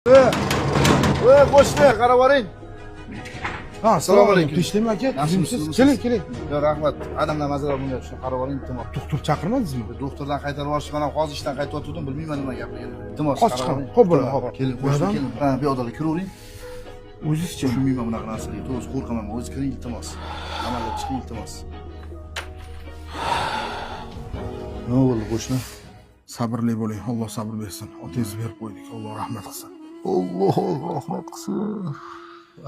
Qo'shni, qarab oling. Ha, assalomu alaykum. Tinchlikmi aka? Yaxshimisiz? Keling. Yo, rahmat. Adamlar mazar bo'lmayapti. Shuni qarab oling, iltimos. Doktor chaqirmadingizmi? Doktordan qaytarib yuborishni mana hozir ishdan qaytib o'tdim, bilmayman nima gapligini. Iltimos, Hozir chiqaman. Xo'p bo'ladi, xo'p. Keling, qo'shni keling. Ha, bu yoqda kiravering. O'zizchi. Tushunmayman bunaqa narsalarga. To'g'ri qo'rqaman. O'zi kiring, iltimos. Amalga chiqing, iltimos. Nima bo'ldi, qo'shni? Sabrli bo'ling. Alloh sabr bersin. Otangizni berib qo'ydik. Alloh rahmat qilsin. Alloh rahmat qilsin.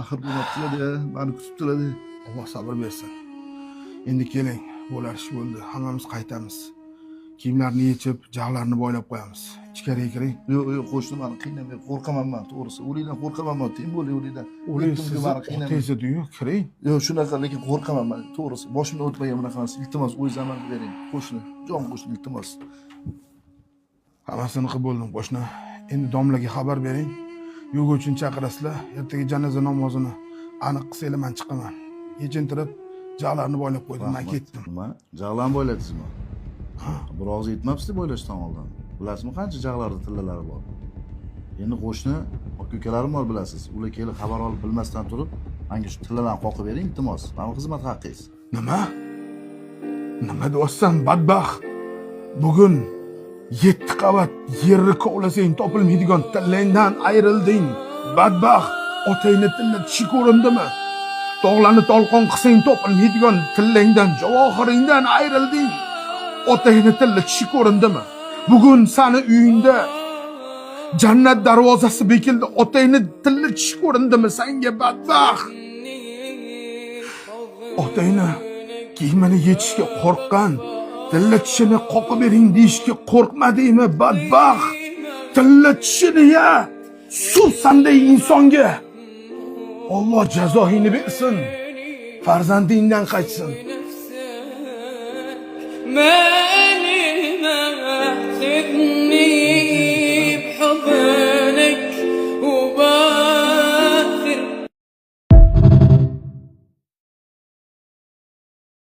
Axir bo'libdi-da, meni kutibdilar-da. Alloh sabr bersin. Endi keling, bo'lar ish bo'ldi. Hammamiz qaytamiz. Kiyimlarni yechib, jag'larni boylab qo'yamiz. Ichkariga kiring. Yo'q, qo'shni meni qiynamay, qo'rqaman men, to'g'risi. O'likdan qo'rqaman men, tim bo'ling o'likdan. Sizni otangizni-yu, kiring. Yo'q, shunaqa, lekin qo'rqaman men, to'g'risi. Boshimdan o'tmagan bunaqa narsa. Iltimos, o'zingiz amalga bering. Qo'shni, jon qo'shni, iltimos. Hammasini qilib bo'ldim, qo'shni. Endi domlaga xabar bering. Yo'lovchini chaqirasizlar. Ertaga janoza namozini aniq qilsanglar men chiqaman. Yechintirib, jag'larni boylab qo'ydim, men ketdim. Nima? Jag'larni boyladingizmi? Bir og'iz yetmabsiz boylashdan oldin. Bilasizmi qancha jag'larda tillalari bor? Endi qo'shni, aka-ukalarim bor bilasiz. Ular kelib xabar olib bilmasdan turib, menga shu tillalarni qoqib bering, iltimos. Meni xizmat haqqingiz. Nima? Nima deyapsan, badbaxt? Bugun 7 qavat yerni kovlasang topilmaydigan tillangdan ayrilding. Badbaxt, otangni tilla tishi ko'rindimi? Tog'larni tolqon qilsang topilmaydigan tillangdan, javohiringdan ayrilding. Otangni tilla tishi ko'rindimi? Bugun seni uyingda jannat darvozasi bekildi. Otangni tilla tishi ko'rindimi senga, badbaxt? Otangni kiyimini yechishga qo'rqqan, tilla tishini qoqib bering deyishga qo'rqmadingmi, badbaxt? Tilla tishini-ya, suvsanday insonga Alloh jazoingni bersin. Farzandingdan qaytsin.